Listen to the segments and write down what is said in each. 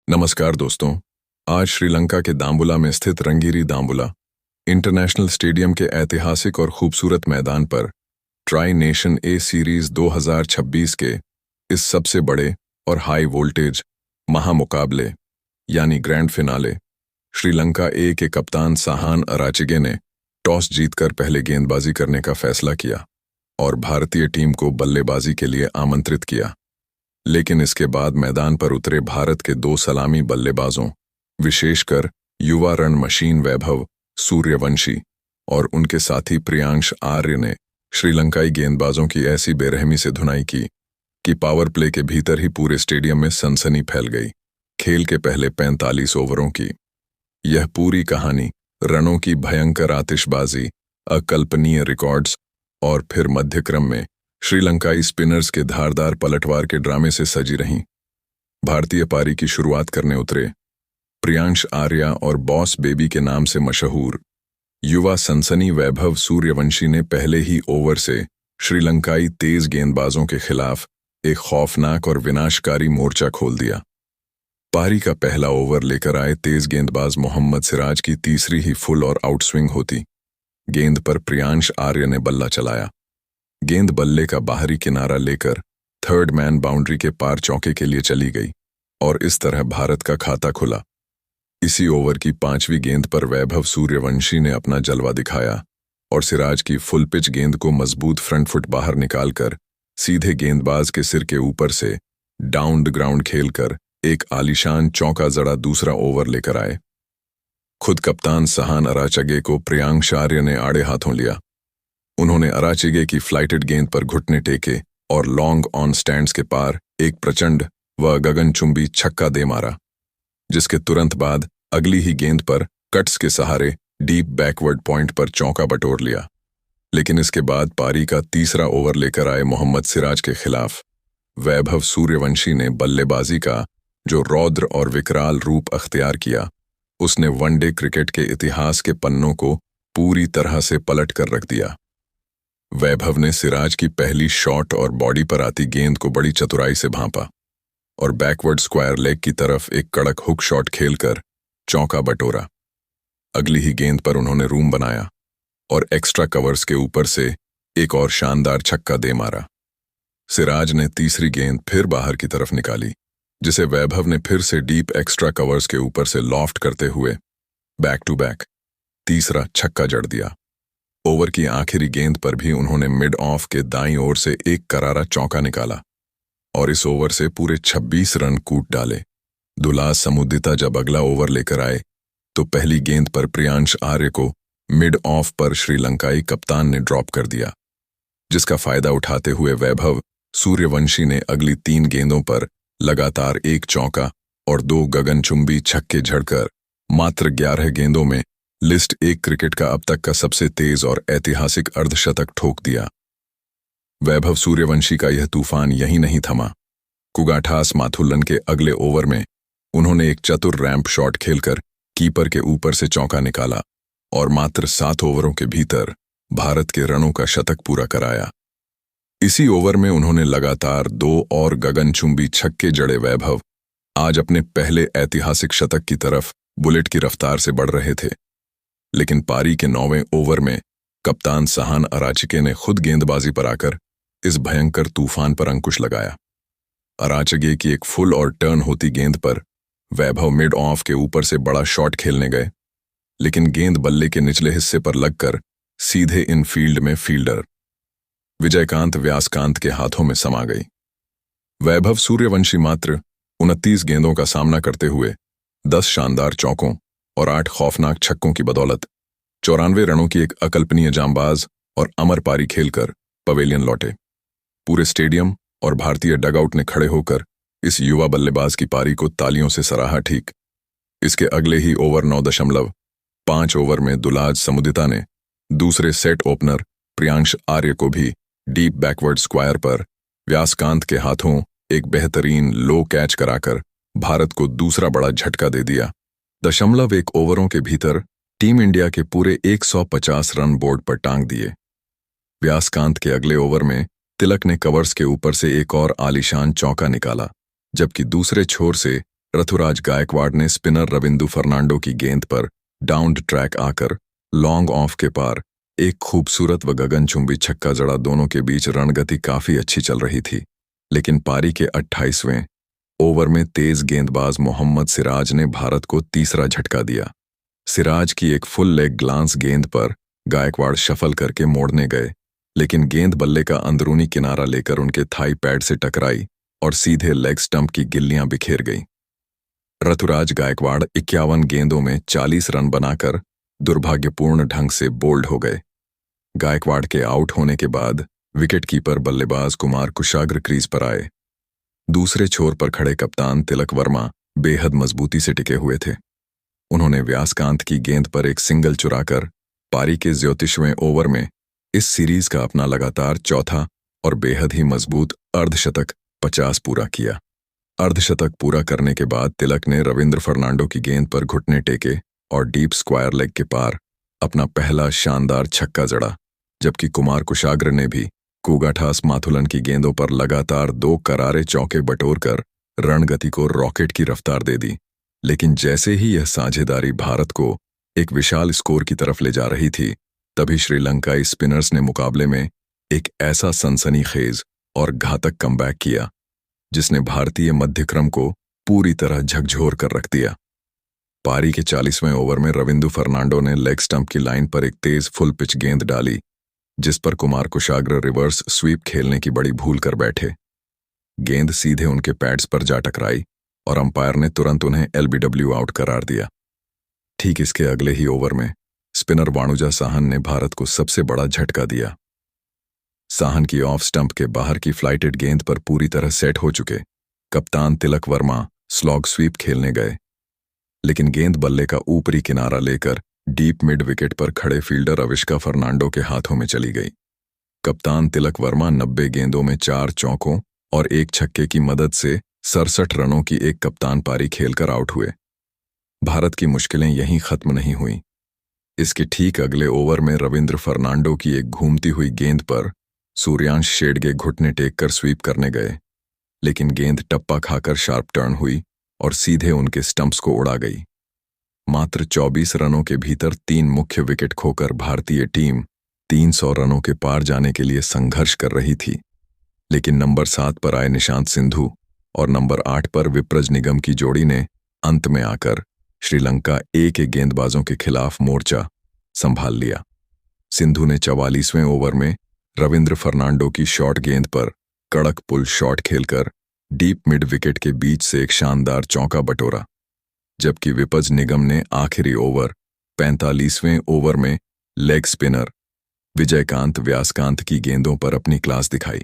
नमस्कार दोस्तों। आज श्रीलंका के दाम्बुला में स्थित रंगीरी दाम्बुला इंटरनेशनल स्टेडियम के ऐतिहासिक और खूबसूरत मैदान पर ट्राई नेशन ए सीरीज 2026 के इस सबसे बड़े और हाई वोल्टेज महामुकाबले यानी ग्रैंड फिनाले श्रीलंका ए के कप्तान साहान अराचिगे ने टॉस जीतकर पहले गेंदबाजी करने का फैसला किया और भारतीय टीम को बल्लेबाजी के लिए आमंत्रित किया। लेकिन इसके बाद मैदान पर उतरे भारत के दो सलामी बल्लेबाजों, विशेषकर युवा रन मशीन वैभव सूर्यवंशी और उनके साथी प्रियांश आर्य ने श्रीलंकाई गेंदबाजों की ऐसी बेरहमी से धुनाई की कि पावर प्ले के भीतर ही पूरे स्टेडियम में सनसनी फैल गई। खेल के पहले 45 ओवरों की यह पूरी कहानी रनों की भयंकर आतिशबाजी, अकल्पनीय रिकॉर्ड्स और फिर मध्यक्रम में श्रीलंकाई स्पिनर्स के धारदार पलटवार के ड्रामे से सजी रहीं। भारतीय पारी की शुरुआत करने उतरे प्रियांश आर्या और बॉस बेबी के नाम से मशहूर युवा सनसनी वैभव सूर्यवंशी ने पहले ही ओवर से श्रीलंकाई तेज गेंदबाजों के खिलाफ एक खौफनाक और विनाशकारी मोर्चा खोल दिया। पारी का पहला ओवर लेकर आए तेज गेंदबाज मोहम्मद सिराज की तीसरी ही फुल और आउटस्विंग होती गेंद पर प्रियांश आर्य ने बल्ला चलाया। गेंद बल्ले का बाहरी किनारा लेकर थर्ड मैन बाउंड्री के पार चौके के लिए चली गई और इस तरह भारत का खाता खुला। इसी ओवर की 5वीं गेंद पर वैभव सूर्यवंशी ने अपना जलवा दिखाया और सिराज की फुल पिच गेंद को मजबूत फ्रंट फुट बाहर निकालकर सीधे गेंदबाज के सिर के ऊपर से डाउन द ग्राउंड खेलकर एक आलीशान चौका जड़ा दूसरा ओवर लेकर आए। खुद कप्तान साहान अराचिगे को प्रियांश आर्य ने आड़े हाथों लिया। उन्होंने अराचिगे की फ्लाइटेड गेंद पर घुटने टेके और लॉन्ग ऑन स्टैंड्स के पार एक प्रचंड व गगनचुंबी छक्का दे मारा, जिसके तुरंत बाद अगली ही गेंद पर कट्स के सहारे डीप बैकवर्ड पॉइंट पर चौका बटोर लिया। लेकिन इसके बाद पारी का तीसरा ओवर लेकर आए मोहम्मद सिराज के खिलाफ वैभव सूर्यवंशी ने बल्लेबाजी का जो रौद्र और विकराल रूप अख्तियार किया, उसने वनडे क्रिकेट के इतिहास के पन्नों को पूरी तरह से पलट कर रख दिया। वैभव ने सिराज की पहली शॉट और बॉडी पर आती गेंद को बड़ी चतुराई से भांपा और बैकवर्ड स्क्वायर लेग की तरफ एक कड़क हुक शॉट खेलकर चौका बटोरा। अगली ही गेंद पर उन्होंने रूम बनाया और एक्स्ट्रा कवर्स के ऊपर से एक और शानदार छक्का दे मारा। सिराज ने तीसरी गेंद फिर बाहर की तरफ निकाली, जिसे वैभव ने फिर से डीप एक्स्ट्रा कवर्स के ऊपर से लॉफ्ट करते हुए बैक टू बैक तीसरा छक्का जड़ दिया। ओवर की आखिरी गेंद पर भी उन्होंने मिड ऑफ के दाईं ओर से एक करारा चौका निकाला और इस ओवर से पूरे 26 रन कूट डाले। दुलास समुदिता जब अगला ओवर लेकर आए तो पहली गेंद पर प्रियांश आर्य को मिड ऑफ पर श्रीलंकाई कप्तान ने ड्रॉप कर दिया, जिसका फायदा उठाते हुए वैभव सूर्यवंशी ने अगली 3 गेंदों पर लगातार एक चौका और 2 गगनचुंबी छक्के झड़कर मात्र 11 गेंदों में लिस्ट 1 क्रिकेट का अब तक का सबसे तेज और ऐतिहासिक अर्धशतक ठोक दिया। वैभव सूर्यवंशी का यह तूफान यहीं नहीं थमा। कुगाठास माथुल्लन के अगले ओवर में उन्होंने एक चतुर रैंप शॉट खेलकर कीपर के ऊपर से चौका निकाला और मात्र 7 ओवरों के भीतर भारत के रनों का शतक पूरा कराया। इसी ओवर में उन्होंने लगातार 2 और गगनचुंबी छक्के जड़े वैभव आज अपने पहले ऐतिहासिक शतक की तरफ बुलेट की रफ्तार से बढ़ रहे थे। लेकिन पारी के 9वें ओवर में कप्तान साहान अराचिगे ने खुद गेंदबाजी पर आकर इस भयंकर तूफान पर अंकुश लगाया। अराचिगे की एक फुल और टर्न होती गेंद पर वैभव मिड ऑफ के ऊपर से बड़ा शॉट खेलने गए, लेकिन गेंद बल्ले के निचले हिस्से पर लगकर सीधे इन फील्ड में फील्डर विजयकांत व्यासकांत के हाथों में समा गई। वैभव सूर्यवंशी मात्र 29 गेंदों का सामना करते हुए 10 शानदार चौकों और 8 खौफनाक छक्कों की बदौलत 94 रनों की एक अकल्पनीय जांबाज और अमर पारी खेलकर पवेलियन लौटे। पूरे स्टेडियम और भारतीय डगआउट ने खड़े होकर इस युवा बल्लेबाज की पारी को तालियों से सराहा। ठीक इसके अगले ही ओवर 9.5 ओवर में दुलाज समुदिता ने दूसरे सेट ओपनर प्रियांश आर्य को भी डीप बैकवर्ड स्क्वायर पर व्यासकांत के हाथों एक बेहतरीन लो कैच कराकर भारत को दूसरा बड़ा झटका दे दिया। 1 ओवरों के भीतर टीम इंडिया के पूरे 150 रन बोर्ड पर टांग दिए। व्यासकांत के अगले ओवर में तिलक ने कवर्स के ऊपर से एक और आलीशान चौका निकाला, जबकि दूसरे छोर से ऋतुराज गायकवाड़ ने स्पिनर रविंद्र फर्नांडो की गेंद पर डाउन ट्रैक आकर लॉन्ग ऑफ के पार एक खूबसूरत व गगनचुंबी छक्का जड़ा। दोनों के बीच रणगति काफी अच्छी चल रही थी, लेकिन पारी के 28वें ओवर में तेज गेंदबाज मोहम्मद सिराज ने भारत को तीसरा झटका दिया। सिराज की एक फुल लेग ग्लांस गेंद पर गायकवाड़ शफल करके मोड़ने गए, लेकिन गेंद बल्ले का अंदरूनी किनारा लेकर उनके थाई पैड से टकराई और सीधे लेग स्टंप की गिल्लियां बिखेर गईं। ऋतुराज गायकवाड़ 51 गेंदों में 40 रन बनाकर दुर्भाग्यपूर्ण ढंग से बोल्ड हो गए। गायकवाड़ के आउट होने के बाद विकेटकीपर बल्लेबाज कुमार कुशाग्र क्रीज पर आए। दूसरे छोर पर खड़े कप्तान तिलक वर्मा बेहद मजबूती से टिके हुए थे। उन्होंने व्यासकांत की गेंद पर एक सिंगल चुराकर पारी के 34वें ओवर में इस सीरीज का अपना लगातार चौथा और बेहद ही मजबूत अर्धशतक 50 पूरा किया। अर्धशतक पूरा करने के बाद तिलक ने रविंद्र फर्नांडो की गेंद पर घुटने टेके और डीप स्क्वायर लेग के पार अपना पहला शानदार छक्का जड़ा, जबकि कुमार कुशाग्र ने भी कूगाठास माथुलन की गेंदों पर लगातार 2 करारे चौके बटोरकर रणगति को रॉकेट की रफ्तार दे दी। लेकिन जैसे ही यह साझेदारी भारत को एक विशाल स्कोर की तरफ ले जा रही थी, तभी श्रीलंकाई स्पिनर्स ने मुकाबले में एक ऐसा सनसनीखेज और घातक कमबैक किया जिसने भारतीय मध्यक्रम को पूरी तरह झकझोर कर रख दिया। पारी के 40वें ओवर में रविंद्र फर्नांडो ने लेग स्टंप की लाइन पर एक तेज फुल पिच गेंद डाली, जिस पर कुमार कुशाग्र रिवर्स स्वीप खेलने की बड़ी भूल कर बैठे। गेंद सीधे उनके पैड्स पर जा टकराई और अंपायर ने तुरंत उन्हें LBW आउट करार दिया। ठीक इसके अगले ही ओवर में स्पिनर वाणुजा साहन ने भारत को सबसे बड़ा झटका दिया। साहन की ऑफ स्टंप के बाहर की फ्लाइटेड गेंद पर पूरी तरह सेट हो चुके कप्तान तिलक वर्मा स्लॉग स्वीप खेलने गए, लेकिन गेंद बल्ले का ऊपरी किनारा लेकर डीप मिड विकेट पर खड़े फील्डर अविष्का फर्नांडो के हाथों में चली गई। कप्तान तिलक वर्मा 90 गेंदों में 4 चौकों और 1 छक्के की मदद से 67 रनों की एक कप्तान पारी खेलकर आउट हुए। भारत की मुश्किलें यहीं खत्म नहीं हुईं। इसके ठीक अगले ओवर में रविंद्र फर्नांडो की एक घूमती हुई गेंद पर सूर्यांश शेडगे घुटने टेक कर स्वीप करने गए, लेकिन गेंद टप्पा खाकर शार्प टर्न हुई और सीधे उनके स्टंप्स को उड़ा गई। मात्र 24 रनों के भीतर 3 मुख्य विकेट खोकर भारतीय टीम 300 रनों के पार जाने के लिए संघर्ष कर रही थी, लेकिन नंबर 7 पर आए निशांत सिंधु और नंबर 8 पर विप्रज निगम की जोड़ी ने अंत में आकर श्रीलंका ए के गेंदबाजों के खिलाफ मोर्चा संभाल लिया। सिंधु ने 44वें ओवर में रविंद्र फर्नांडो की शॉर्ट गेंद पर कड़क पुल शॉट खेलकर डीप मिड विकेट के बीच से एक शानदार चौका बटोरा, जबकि विप्रज निगम ने आखिरी ओवर 45वें ओवर में लेग स्पिनर विजयकांत व्यासकांत की गेंदों पर अपनी क्लास दिखाई।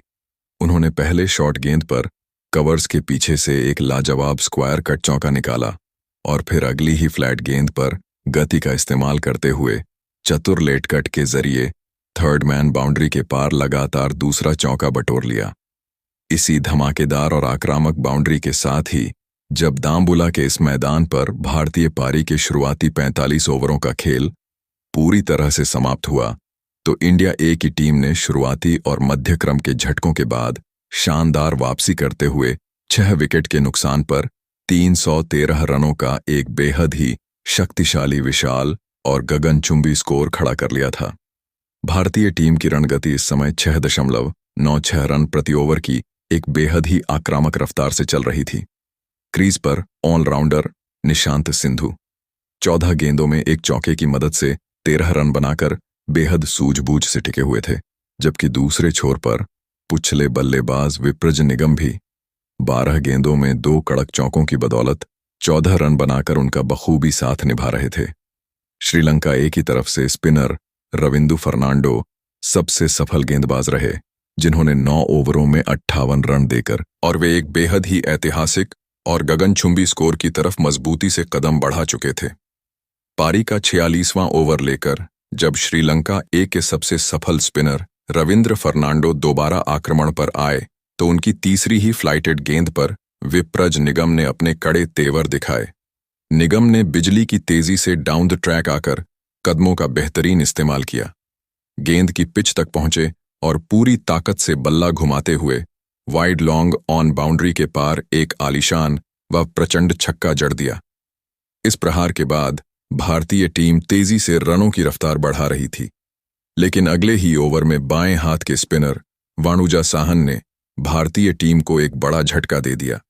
उन्होंने पहले शॉर्ट गेंद पर कवर्स के पीछे से एक लाजवाब स्क्वायर कट चौका निकाला और फिर अगली ही फ्लैट गेंद पर गति का इस्तेमाल करते हुए चतुर लेट कट के जरिए थर्ड मैन बाउंड्री के पार लगातार दूसरा चौका बटोर लिया। इसी धमाकेदार और आक्रामक बाउंड्री के साथ ही जब दाम्बुला के इस मैदान पर भारतीय पारी के शुरुआती 45 ओवरों का खेल पूरी तरह से समाप्त हुआ, तो इंडिया ए की टीम ने शुरुआती और मध्य क्रम के झटकों के बाद शानदार वापसी करते हुए 6 विकेट के नुकसान पर 313 रनों का एक बेहद ही शक्तिशाली, विशाल और गगनचुंबी स्कोर खड़ा कर लिया था। भारतीय टीम की रणगति इस समय 6.96 रन प्रति ओवर की एक बेहद ही आक्रामक रफ्तार से चल रही थी। क्रीज पर ऑलराउंडर निशांत सिंधु 14 गेंदों में एक चौके की मदद से 13 रन बनाकर बेहद सूझबूझ से टिके हुए थे, जबकि दूसरे छोर पर पुछले बल्लेबाज विप्रज निगम भी 12 गेंदों में 2 कड़क चौकों की बदौलत 14 रन बनाकर उनका बखूबी साथ निभा रहे थे। श्रीलंका ए की तरफ से स्पिनर रविंद्र फर्नांडो सबसे सफल गेंदबाज रहे, जिन्होंने 9 ओवरों में 58 रन देकर और वे एक बेहद ही ऐतिहासिक और गगनचुंबी स्कोर की तरफ मजबूती से कदम बढ़ा चुके थे। पारी का 46वां ओवर लेकर जब श्रीलंका ए के सबसे सफल स्पिनर रविंद्र फर्नांडो दोबारा आक्रमण पर आए, तो उनकी तीसरी ही फ्लाइटेड गेंद पर विप्रज निगम ने अपने कड़े तेवर दिखाए। निगम ने बिजली की तेजी से डाउन द ट्रैक आकर कदमों का बेहतरीन इस्तेमाल किया, गेंद की पिच तक पहुंचे और पूरी ताकत से बल्ला घुमाते हुए वाइड लॉन्ग ऑन बाउंड्री के पार एक आलीशान वह प्रचंड छक्का जड़ दिया। इस प्रहार के बाद भारतीय टीम तेजी से रनों की रफ्तार बढ़ा रही थी, लेकिन अगले ही ओवर में बाएं हाथ के स्पिनर वाणुजा साहन ने भारतीय टीम को एक बड़ा झटका दे दिया।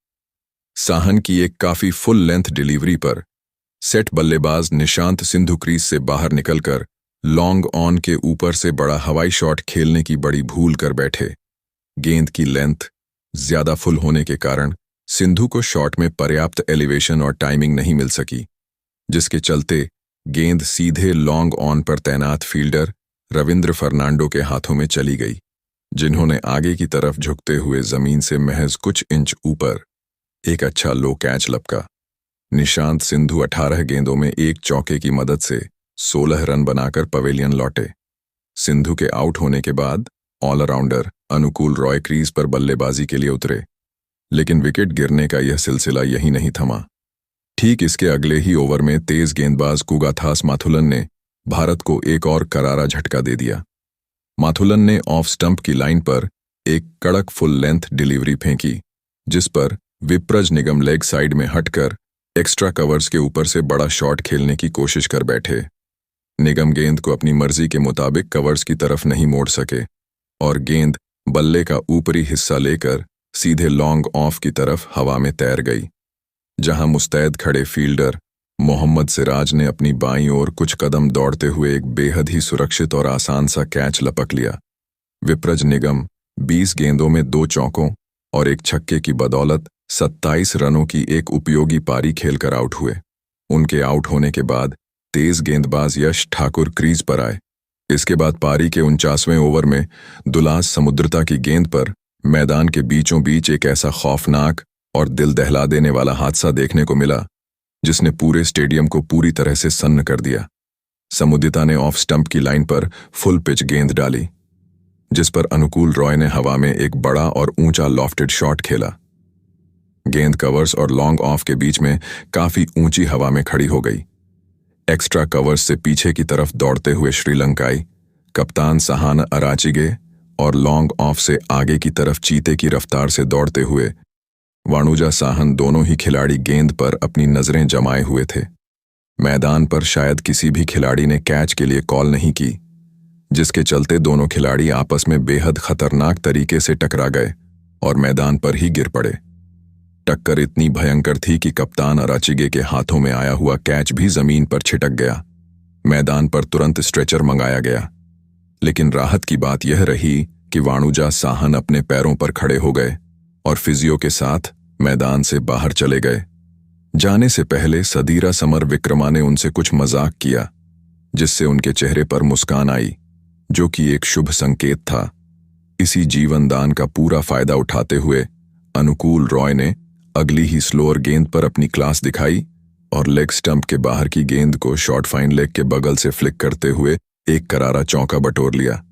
साहन की एक काफी फुल लेंथ डिलीवरी पर सेट बल्लेबाज निशांत सिंधु क्रीज से बाहर निकलकर लॉन्ग ऑन के ऊपर से बड़ा हवाई शॉट खेलने की बड़ी भूल कर बैठे। गेंद की लेंथ ज्यादा फुल होने के कारण सिंधु को शॉट में पर्याप्त एलिवेशन और टाइमिंग नहीं मिल सकी, जिसके चलते गेंद सीधे लॉन्ग ऑन पर तैनात फील्डर रविंद्र फर्नांडो के हाथों में चली गई, जिन्होंने आगे की तरफ झुकते हुए जमीन से महज कुछ इंच ऊपर एक अच्छा लो कैच लपका। निशांत सिंधु 18 गेंदों में एक चौके की मदद से 16 रन बनाकर पवेलियन लौटे। सिंधु के आउट होने के बाद ऑलराउंडर अनुकूल रॉय क्रीज पर बल्लेबाजी के लिए उतरे, लेकिन विकेट गिरने का यह सिलसिला यहीं नहीं थमा। ठीक इसके अगले ही ओवर में तेज गेंदबाज कुगाथास माथुलन ने भारत को एक और करारा झटका दे दिया। माथुलन ने ऑफ स्टंप की लाइन पर एक कड़क फुल लेंथ डिलीवरी फेंकी, जिस पर विप्रज निगम लेग साइड में हटकर एक्स्ट्रा कवर्स के ऊपर से बड़ा शॉट खेलने की कोशिश कर बैठे। निगम गेंद को अपनी मर्जी के मुताबिक कवर्स की तरफ नहीं मोड़ सके और गेंद बल्ले का ऊपरी हिस्सा लेकर सीधे लॉन्ग ऑफ की तरफ हवा में तैर गई, जहां मुस्तैद खड़े फील्डर मोहम्मद सिराज ने अपनी बाईं ओर कुछ कदम दौड़ते हुए एक बेहद ही सुरक्षित और आसान सा कैच लपक लिया। विप्रज निगम 20 गेंदों में 2 चौकों और एक छक्के की बदौलत 27 रनों की एक उपयोगी पारी खेलकर आउट हुए। उनके आउट होने के बाद तेज गेंदबाज यश ठाकुर क्रीज पर आए। इसके बाद पारी के 49वें ओवर में दुलास समुद्रता की गेंद पर मैदान के बीचों बीच एक ऐसा खौफनाक और दिल दहला देने वाला हादसा देखने को मिला, जिसने पूरे स्टेडियम को पूरी तरह से सन्न कर दिया। समुदिता ने ऑफ स्टंप की लाइन पर फुल पिच गेंद डाली, जिस पर अनुकूल रॉय ने हवा में एक बड़ा और ऊंचा लॉफ्टेड शॉट खेला। गेंद कवर्स और लॉन्ग ऑफ के बीच में काफी ऊंची हवा में खड़ी हो गई। एक्स्ट्रा कवर्स से पीछे की तरफ दौड़ते हुए श्रीलंकाई कप्तान सहान अराचिगे और लॉन्ग ऑफ से आगे की तरफ चीते की रफ्तार से दौड़ते हुए वाणुजा साहन दोनों ही खिलाड़ी गेंद पर अपनी नजरें जमाए हुए थे। मैदान पर शायद किसी भी खिलाड़ी ने कैच के लिए कॉल नहीं की, जिसके चलते दोनों खिलाड़ी आपस में बेहद खतरनाक तरीके से टकरा गए और मैदान पर ही गिर पड़े। टक्कर इतनी भयंकर थी कि कप्तान अराचिगे के हाथों में आया हुआ कैच भी जमीन पर छिटक गया। मैदान पर तुरंत स्ट्रेचर मंगाया गया, लेकिन राहत की बात यह रही कि वाणुजा साहन अपने पैरों पर खड़े हो गए और फिजियो के साथ मैदान से बाहर चले गए। जाने से पहले सदीरा समर विक्रमा ने उनसे कुछ मजाक किया, जिससे उनके चेहरे पर मुस्कान आई, जो कि एक शुभ संकेत था। इसी जीवन दान का पूरा फायदा उठाते हुए अनुकूल रॉय ने अगली ही स्लोअर गेंद पर अपनी क्लास दिखाई और लेग स्टंप के बाहर की गेंद को शॉर्ट फाइन लेग के बगल से फ्लिक करते हुए एक करारा चौका बटोर लिया।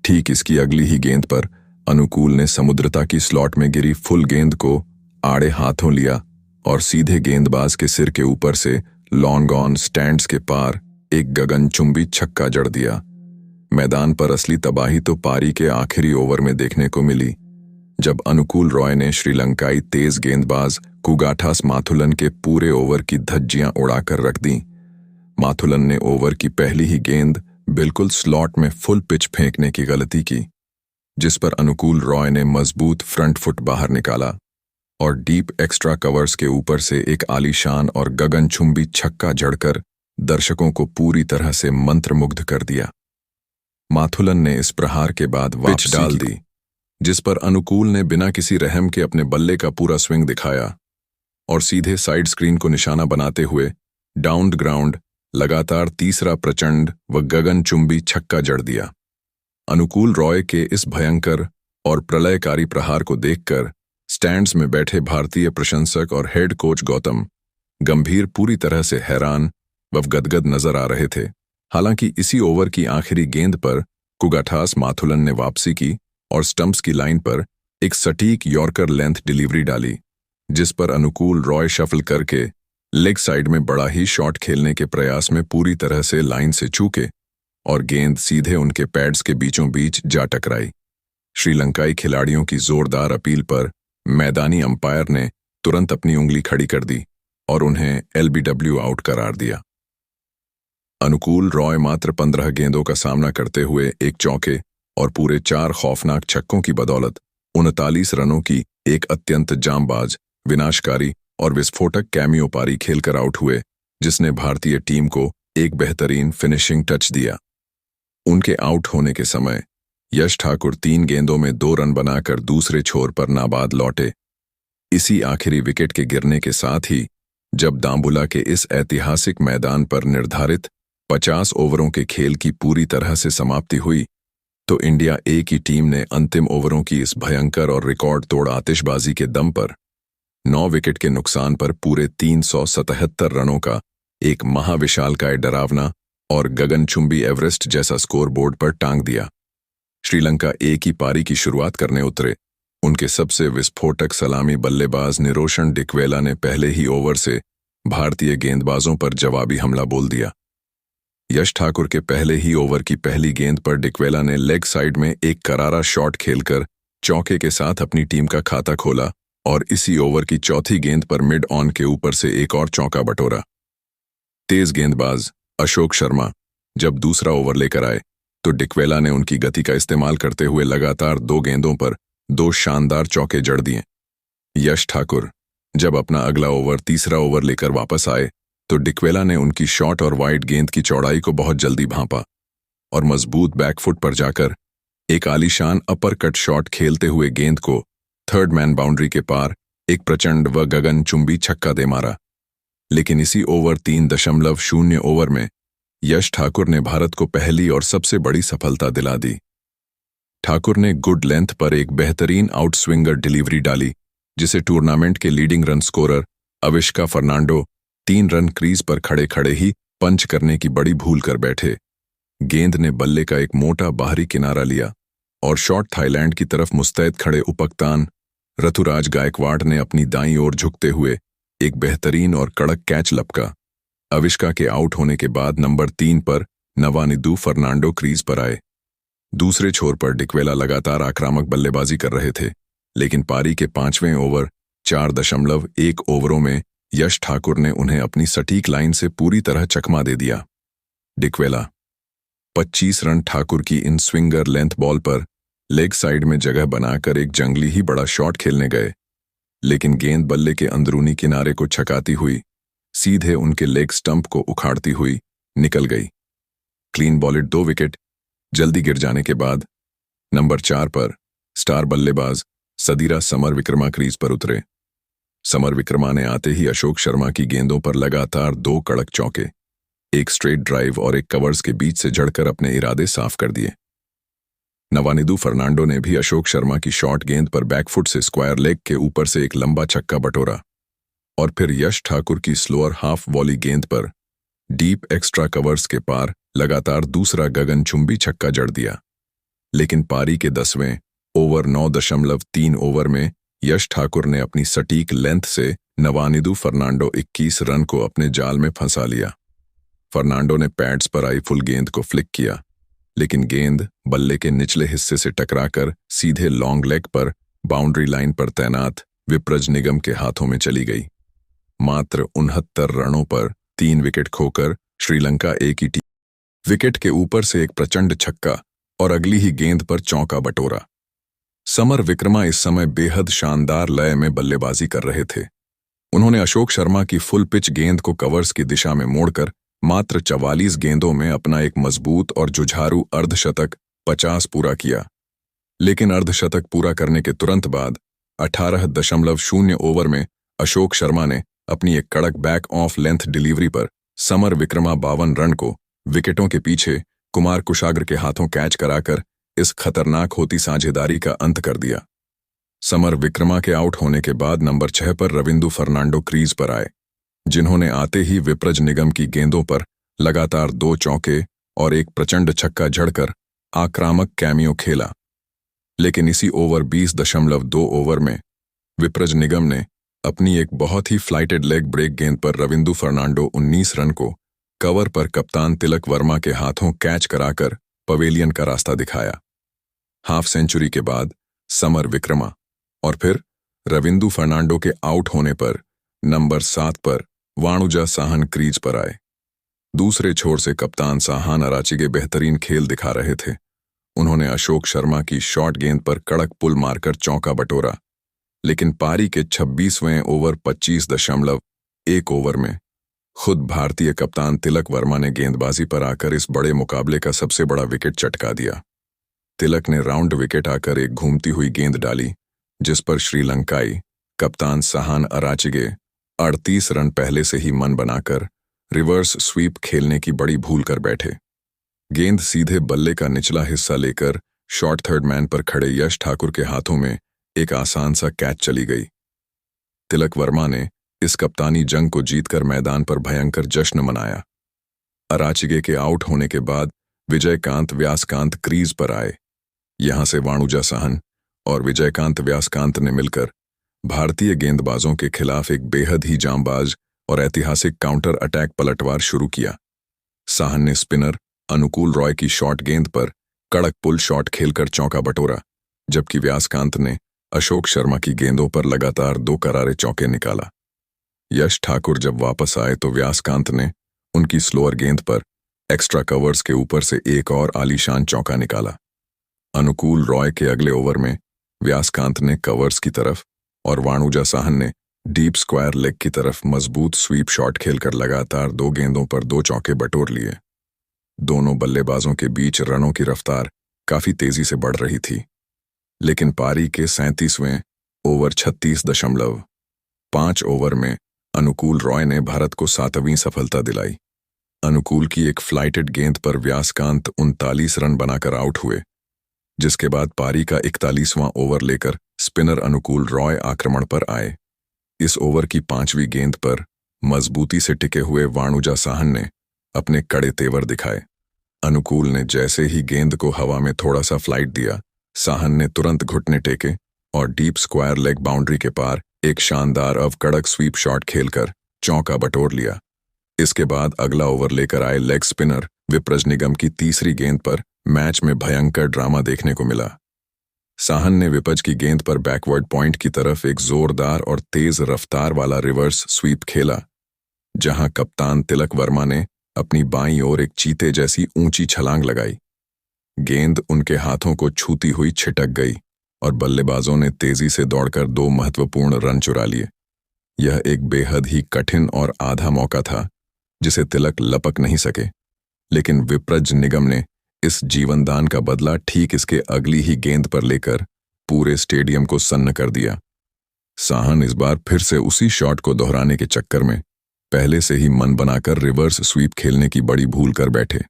ठीक इसकी अगली ही गेंद पर अनुकूल ने समुद्रता की स्लॉट में गिरी फुल गेंद को आड़े हाथों लिया और सीधे गेंदबाज के सिर के ऊपर से लॉन्ग ऑन स्टैंड्स के पार एक गगनचुंबी छक्का जड़ दिया। मैदान पर असली तबाही तो पारी के आखिरी ओवर में देखने को मिली, जब अनुकूल रॉय ने श्रीलंकाई तेज गेंदबाज कुगाथास माथुलन के पूरे ओवर की धज्जियां उड़ाकर रख दी। माथुलन ने ओवर की पहली ही गेंद बिल्कुल स्लॉट में फुल पिच फेंकने की गलती की, जिस पर अनुकूल रॉय ने मजबूत फ्रंट फुट बाहर निकाला और डीप एक्स्ट्रा कवर्स के ऊपर से एक आलीशान और गगनचुंबी छक्का जड़कर दर्शकों को पूरी तरह से मंत्रमुग्ध कर दिया। माथुलन ने इस प्रहार के बाद पिच डाल दी, जिस पर अनुकूल ने बिना किसी रहम के अपने बल्ले का पूरा स्विंग दिखाया और सीधे साइड स्क्रीन को निशाना बनाते हुए डाउन ग्राउंड लगातार तीसरा प्रचंड व गगनचुंबी छक्का जड़ दिया। अनुकूल रॉय के इस भयंकर और प्रलयकारी प्रहार को देखकर स्टैंड्स में बैठे भारतीय प्रशंसक और हेड कोच गौतम गंभीर पूरी तरह से हैरान व गदगद नजर आ रहे थे। हालांकि इसी ओवर की आखिरी गेंद पर कुगाथास माथुलन ने वापसी की और स्टंप्स की लाइन पर एक सटीक यॉर्कर लेंथ डिलीवरी डाली, जिस पर अनुकूल रॉय शफल करके लेग साइड में बड़ा ही शॉट खेलने के प्रयास में पूरी तरह से लाइन से चूके और गेंद सीधे उनके पैड्स के बीचों बीच जा टकराई। श्रीलंकाई खिलाड़ियों की जोरदार अपील पर मैदानी अंपायर ने तुरंत अपनी उंगली खड़ी कर दी और उन्हें एलबीडब्ल्यू आउट करार दिया। अनुकूल रॉय मात्र 15 गेंदों का सामना करते हुए एक चौके और पूरे 4 खौफनाक छक्कों की बदौलत 39 रनों की एक अत्यंत जांबाज, विनाशकारी और विस्फोटक कैमियो पारी खेलकर आउट हुए, जिसने भारतीय टीम को एक बेहतरीन फिनिशिंग टच दिया। उनके आउट होने के समय यश ठाकुर 3 गेंदों में 2 रन बनाकर दूसरे छोर पर नाबाद लौटे। इसी आखिरी विकेट के गिरने के साथ ही जब दांबुला के इस ऐतिहासिक मैदान पर निर्धारित 50 ओवरों के खेल की पूरी तरह से समाप्ति हुई, तो इंडिया ए की टीम ने अंतिम ओवरों की इस भयंकर और रिकॉर्ड तोड़ आतिशबाजी के दम पर 9 विकेट के नुकसान पर पूरे 377 रनों का एक महाविशालकाय डरावना और गगनचुंबी एवरेस्ट जैसा स्कोर बोर्ड पर टांग दिया। श्रीलंका ए की पारी की शुरुआत करने उतरे उनके सबसे विस्फोटक सलामी बल्लेबाज निरोशन डिक्वेला ने पहले ही ओवर से भारतीय गेंदबाजों पर जवाबी हमला बोल दिया। यश ठाकुर के पहले ही ओवर की पहली गेंद पर डिक्वेला ने लेग साइड में एक करारा शॉट खेलकर चौके के साथ अपनी टीम का खाता खोला और इसी ओवर की चौथी गेंद पर मिड ऑन के ऊपर से एक और चौका बटोरा। तेज गेंदबाज अशोक शर्मा जब दूसरा ओवर लेकर आए तो डिक्वेला ने उनकी गति का इस्तेमाल करते हुए लगातार 2 गेंदों पर 2 शानदार चौके जड़ दिए। यश ठाकुर जब अपना अगला ओवर तीसरा ओवर लेकर वापस आए तो डिक्वेला ने उनकी शॉर्ट और वाइड गेंद की चौड़ाई को बहुत जल्दी भांपा और मजबूत बैकफुट पर जाकर एक आलीशान अपर कट शॉट खेलते हुए गेंद को थर्ड मैन बाउंड्री के पार एक प्रचंड व गगनचुंबी छक्का दे मारा। लेकिन इसी ओवर 3.0 ओवर में यश ठाकुर ने भारत को पहली और सबसे बड़ी सफलता दिला दी। ठाकुर ने गुड लेंथ पर एक बेहतरीन आउटस्विंगर डिलीवरी डाली, जिसे टूर्नामेंट के leading run scorer Avishka Fernando 3 run crease पर खड़े खड़े ही पंच करने की बड़ी भूल कर बैठे। गेंद ने बल्ले का एक मोटा बाहरी किनारा लिया और शॉट थाईलैंड की तरफ मुस्तैद खड़े उपकप्तान ऋतुराज गायकवाड़ ने अपनी दाईं ओर झुकते हुए एक बेहतरीन और कड़क कैच लपका। अविष्का के आउट होने के बाद नंबर 3 पर नवानिदू फर्नांडो क्रीज पर आए। दूसरे छोर पर डिक्वेला लगातार आक्रामक बल्लेबाजी कर रहे थे, लेकिन पारी के 5वें ओवर 4.1 ओवरों में यश ठाकुर ने उन्हें अपनी सटीक लाइन से पूरी तरह चकमा दे दिया। डिक्वेला 25 रन ठाकुर की इन स्विंगर लेंथ बॉल पर लेग साइड में जगह बनाकर एक जंगली ही बड़ा शॉट खेलने गए, लेकिन गेंद बल्ले के अंदरूनी किनारे को छकाती हुई सीधे उनके लेग स्टंप को उखाड़ती हुई निकल गई। क्लीन बॉलेड 2 विकेट जल्दी गिर जाने के बाद नंबर 4 पर स्टार बल्लेबाज सदीरा समर विक्रमा क्रीज पर उतरे। समर विक्रमा ने आते ही अशोक शर्मा की गेंदों पर लगातार 2 कड़क चौके, एक स्ट्रेट ड्राइव और एक कवर्स के बीच से जड़कर अपने इरादे साफ कर दिए। नवानिदू फर्नांडो ने भी अशोक शर्मा की शॉर्ट गेंद पर बैकफुट से स्क्वायर लेग के ऊपर से एक लंबा छक्का बटोरा और फिर यश ठाकुर की स्लोअर हाफ वॉली गेंद पर डीप एक्स्ट्रा कवर्स के पार लगातार दूसरा गगनचुंबी छक्का जड़ दिया। लेकिन पारी के 10वें ओवर 9.3 ओवर में यश ठाकुर ने अपनी सटीक लेंथ से नवानिदू फर्नांडो 21 रन को अपने जाल में फंसा लिया। फर्नांडो ने पैड्स पर आई फुल गेंद को फ्लिक किया, लेकिन गेंद बल्ले के निचले हिस्से से टकराकर सीधे लॉन्ग लेग पर बाउंड्री लाइन पर तैनात विप्रज निगम के हाथों में चली गई। मात्र 69 रनों पर 3 विकेट खोकर श्रीलंका ए की टीम विकेट के ऊपर से एक प्रचंड छक्का और अगली ही गेंद पर चौका बटोरा। समर विक्रमा इस समय बेहद शानदार लय में बल्लेबाजी कर रहे थे। उन्होंने अशोक शर्मा की फुल पिच गेंद को कवर्स की दिशा में मोड़कर मात्र 44 गेंदों में अपना एक मजबूत और जुझारू अर्धशतक 50 पूरा किया। लेकिन अर्धशतक पूरा करने के तुरंत बाद 18.0 ओवर में अशोक शर्मा ने अपनी एक कड़क बैक ऑफ लेंथ डिलीवरी पर समर विक्रमा 52 रन को विकेटों के पीछे कुमार कुशाग्र के हाथों कैच कराकर इस खतरनाक होती साझेदारी का अंत कर दिया। समर विक्रमा के आउट होने के बाद नंबर 6 पर रविंदु फर्नांडो क्रीज पर आए, जिन्होंने आते ही विप्रज निगम की गेंदों पर लगातार 2 चौके और एक प्रचंड छक्का जड़कर आक्रामक कैमियो खेला। लेकिन इसी ओवर 20.2 ओवर में विप्रज निगम ने अपनी एक बहुत ही फ्लाइटेड लेग ब्रेक गेंद पर रविंदु फर्नांडो 19 रन को कवर पर कप्तान तिलक वर्मा के हाथों कैच कराकर पवेलियन का रास्ता दिखाया। हाफ सेंचुरी के बाद समर विक्रमा और फिर रविंदु फर्नांडो के आउट होने पर नंबर 7 पर वाणुजा साहन क्रीज पर आए। दूसरे छोर से कप्तान साहान अराचिगे बेहतरीन खेल दिखा रहे थे। उन्होंने अशोक शर्मा की शॉर्ट गेंद पर कड़क पुल मारकर चौका बटोरा, लेकिन पारी के 26वें ओवर 25.1 ओवर में खुद भारतीय कप्तान तिलक वर्मा ने गेंदबाजी पर आकर इस बड़े मुकाबले का सबसे बड़ा विकेट चटका दिया। तिलक ने राउंड विकेट आकर एक घूमती हुई गेंद डाली, जिस पर श्रीलंकाई कप्तान साहान अराचिगे 38 रन पहले से ही मन बनाकर रिवर्स स्वीप खेलने की बड़ी भूल कर बैठे। गेंद सीधे बल्ले का निचला हिस्सा लेकर शॉर्ट थर्ड मैन पर खड़े यश ठाकुर के हाथों में एक आसान सा कैच चली गई। तिलक वर्मा ने इस कप्तानी जंग को जीतकर मैदान पर भयंकर जश्न मनाया। अराचिगे के आउट होने के बाद विजयकांत व्यासकांत क्रीज पर आए। यहां से वाणुजा साहन और विजयकांत व्यासकांत ने मिलकर भारतीय गेंदबाजों के खिलाफ एक बेहद ही जांबाज और ऐतिहासिक काउंटर अटैक पलटवार शुरू किया। साहन ने स्पिनर अनुकूल रॉय की शॉर्ट गेंद पर कड़क पुल शॉट खेलकर चौका बटोरा, जबकि व्यासकांत ने अशोक शर्मा की गेंदों पर लगातार 2 करारे चौके निकाला। यश ठाकुर जब वापस आए तो व्यासकांत ने उनकी स्लोअर गेंद पर एक्स्ट्रा कवर्स के ऊपर से एक और आलीशान चौका निकाला। अनुकूल रॉय के अगले ओवर में व्यासकांत ने कवर्स की तरफ और वाणुजा साहन ने डीप स्क्वायर लेग की तरफ मजबूत स्वीप शॉट खेलकर लगातार 2 गेंदों पर 2 चौके बटोर लिए। दोनों बल्लेबाजों के बीच रनों की रफ्तार काफी तेजी से बढ़ रही थी, लेकिन पारी के 37वें ओवर 36.5 ओवर में अनुकूल रॉय ने भारत को 7वीं सफलता दिलाई। अनुकूल की एक फ्लाइटेड गेंद पर व्यासकांत 39 रन बनाकर आउट हुए, जिसके बाद पारी का 41वां ओवर लेकर स्पिनर अनुकूल रॉय आक्रमण पर आए। इस ओवर की 5वीं गेंद पर मजबूती से टिके हुए वाणुजा साहन ने अपने कड़े तेवर दिखाए। अनुकूल ने जैसे ही गेंद को हवा में थोड़ा सा फ्लाइट दिया, साहन ने तुरंत घुटने टेके और डीप स्क्वायर लेग बाउंड्री के पार एक शानदार अवकड़क स्वीप शॉट खेलकर चौका बटोर लिया। इसके बाद अगला ओवर लेकर आए लेग स्पिनर विप्रज निगम की तीसरी गेंद पर मैच में भयंकर ड्रामा देखने को मिला। साहन ने विपज की गेंद पर बैकवर्ड पॉइंट की तरफ एक जोरदार और तेज रफ्तार वाला रिवर्स स्वीप खेला, जहां कप्तान तिलक वर्मा ने अपनी बाईं ओर एक चीते जैसी ऊंची छलांग लगाई। गेंद उनके हाथों को छूती हुई छिटक गई और बल्लेबाजों ने तेजी से दौड़कर 2 महत्वपूर्ण रन चुरा लिए। यह एक बेहद ही कठिन और आधा मौका था, जिसे तिलक लपक नहीं सके, लेकिन विप्रज निगम ने इस जीवनदान का बदला ठीक इसके अगली ही गेंद पर लेकर पूरे स्टेडियम को सन्न कर दिया। साहन इस बार फिर से उसी शॉट को दोहराने के चक्कर में पहले से ही मन बनाकर रिवर्स स्वीप खेलने की बड़ी भूल कर बैठे।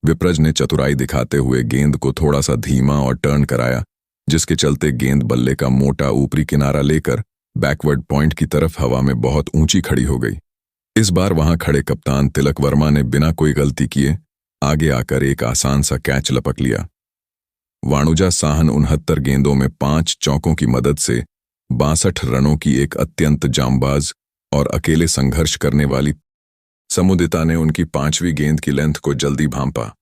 विप्रज ने चतुराई दिखाते हुए गेंद को थोड़ा सा धीमा और टर्न कराया, जिसके चलते गेंद बल्ले का मोटा ऊपरी किनारा लेकर बैकवर्ड पॉइंट की तरफ हवा में बहुत ऊंची खड़ी हो गई। इस बार वहां खड़े कप्तान तिलक वर्मा ने बिना कोई गलती किए आगे आकर एक आसान सा कैच लपक लिया। वाणुजा साहन 69 गेंदों में 5 चौकों की मदद से 62 रनों की एक अत्यंत जांबाज और अकेले संघर्ष करने वाली समुदिता ने उनकी 5वीं गेंद की लेंथ को जल्दी भांपा।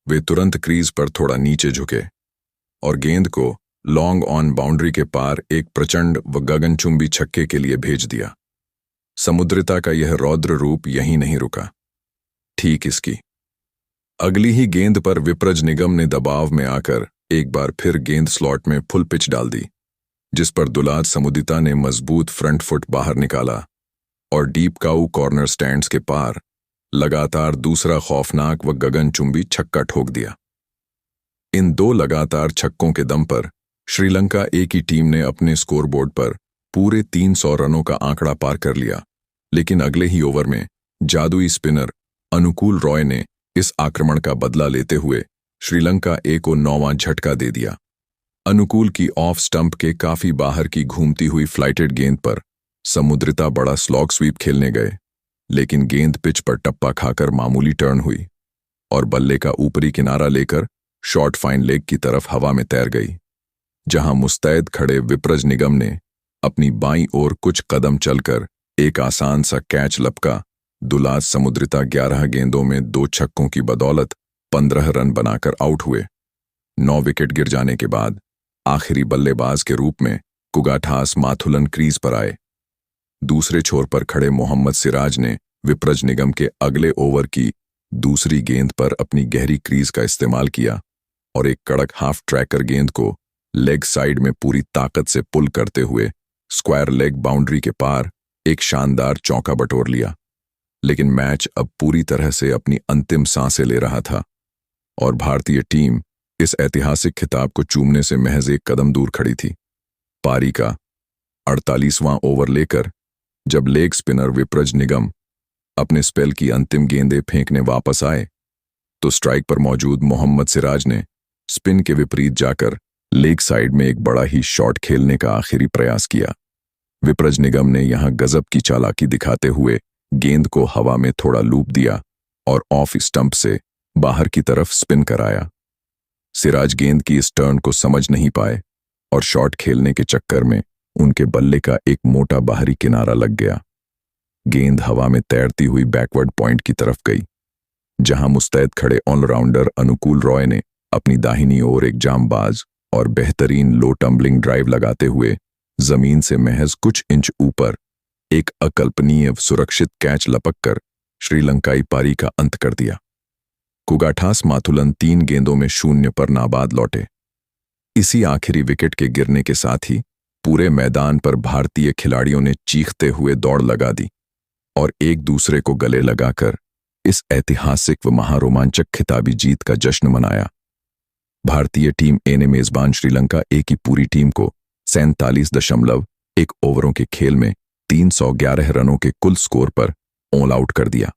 वे तुरंत क्रीज पर थोड़ा नीचे झुके और गेंद को लॉन्ग ऑन बाउंड्री के पार एक प्रचंड व गगनचुंबी छक्के के लिए भेज दिया। समुद्रिता का यह रौद्र रूप यहीं नहीं रुका। ठीक इसकी अगली ही गेंद पर विप्रज निगम ने दबाव में आकर एक बार फिर गेंद स्लॉट में फुल पिच डाल दी, जिस पर दुलार समुदिता ने मजबूत फ्रंट फुट बाहर निकाला और डीप काऊ कॉर्नर स्टैंड्स के पार लगातार दूसरा खौफनाक व गगनचुंबी छक्का ठोक दिया। इन 2 लगातार छक्कों के दम पर श्रीलंका ए की टीम ने अपने स्कोरबोर्ड पर पूरे 300 रनों का आंकड़ा पार कर लिया, लेकिन अगले ही ओवर में जादुई स्पिनर अनुकूल रॉय ने इस आक्रमण का बदला लेते हुए श्रीलंका ए को 9वां झटका दे दिया। अनुकूल की ऑफ स्टंप के काफी बाहर की घूमती हुई फ्लाइटेड गेंद पर समुद्रिता बड़ा स्लॉग स्वीप खेलने गए, लेकिन गेंद पिच पर टप्पा खाकर मामूली टर्न हुई और बल्ले का ऊपरी किनारा लेकर शॉर्ट फाइन लेग की तरफ हवा में तैर गई, जहां मुस्तैद खड़े विप्रज निगम ने अपनी बाईं ओर कुछ कदम चलकर एक आसान सा कैच लपका। दुलार समुद्रिता 11 गेंदों में 2 छक्कों की बदौलत 15 रन बनाकर आउट हुए। 9 विकेट गिर जाने के बाद आखिरी बल्लेबाज के रूप में कुगाथास माथुलन क्रीज पर आए। दूसरे छोर पर खड़े मोहम्मद सिराज ने विप्रज निगम के अगले ओवर की दूसरी गेंद पर अपनी गहरी क्रीज का इस्तेमाल किया और एक कड़क हाफ ट्रैकर गेंद को लेग साइड में पूरी ताकत से पुल करते हुए स्क्वायर लेग बाउंड्री के पार एक शानदार चौका बटोर लिया। लेकिन मैच अब पूरी तरह से अपनी अंतिम सांसें ले रहा था और भारतीय टीम इस ऐतिहासिक खिताब को चूमने से महज एक कदम दूर खड़ी थी। पारी का 48वां ओवर लेकर जब लेग स्पिनर विप्रज निगम अपने स्पेल की अंतिम गेंदें फेंकने वापस आए तो स्ट्राइक पर मौजूद मोहम्मद सिराज ने स्पिन के विपरीत जाकर लेग साइड में एक बड़ा ही शॉट खेलने का आखिरी प्रयास किया। विप्रज निगम ने यहां गजब की चालाकी दिखाते हुए गेंद को हवा में थोड़ा लूप दिया और ऑफ स्टंप से बाहर की तरफ स्पिन कराया। सिराज गेंद की इस टर्न को समझ नहीं पाए और शॉट खेलने के चक्कर में उनके बल्ले का एक मोटा बाहरी किनारा लग गया। गेंद हवा में तैरती हुई बैकवर्ड पॉइंट की तरफ गई, जहां मुस्तैद खड़े ऑलराउंडर अनुकूल रॉय ने अपनी दाहिनी ओर एक जांबाज और बेहतरीन लो टम्बलिंग ड्राइव लगाते हुए जमीन से महज कुछ इंच ऊपर एक अकल्पनीय सुरक्षित कैच लपककर श्रीलंकाई पारी का अंत कर दिया। कुगाथास माथुलन 3 गेंदों में 0 पर नाबाद लौटे। इसी आखिरी विकेट के गिरने के साथ ही पूरे मैदान पर भारतीय खिलाड़ियों ने चीखते हुए दौड़ लगा दी और एक दूसरे को गले लगाकर इस ऐतिहासिक व महारोमांचक खिताबी जीत का जश्न मनाया। भारतीय टीम ए ने मेजबान श्रीलंका ए की पूरी टीम को 47.1 ओवरों के खेल में 311 रनों के कुल स्कोर पर ऑल आउट कर दिया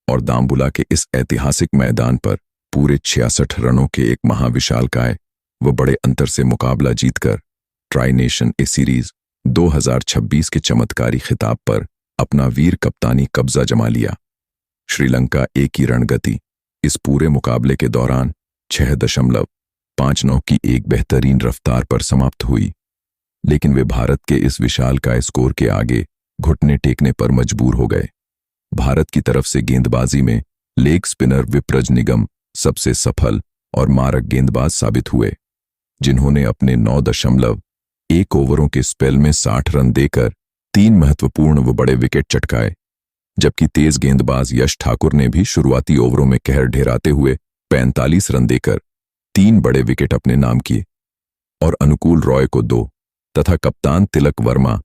और दाम्बुला के इस ऐतिहासिक मैदान पर पूरे 66 रनों के एक महाविशालकाय व बड़े अंतर से मुकाबला जीतकर ट्राई नेशन ए सीरीज 2026 के चमत्कारी खिताब पर अपना वीर कप्तानी कब्जा जमा लिया। श्रीलंका ए की रणगति इस पूरे मुकाबले के दौरान 6.59 की एक बेहतरीन रफ्तार पर समाप्त हुई, लेकिन वे भारत के इस विशालकाय स्कोर के आगे घुटने टेकने पर मजबूर हो गए। भारत की तरफ से गेंदबाजी में लेग स्पिनर विप्रज निगम सबसे सफल और मारक गेंदबाज साबित हुए, जिन्होंने अपने 9.1 ओवरों के स्पेल में 60 रन देकर 3 महत्वपूर्ण व बड़े विकेट चटकाए, जबकि तेज गेंदबाज यश ठाकुर ने भी शुरुआती ओवरों में कहर ढेराते हुए 45 रन देकर 3 बड़े विकेट अपने नाम किए और अनुकूल रॉय को 2 तथा कप्तान तिलक वर्मा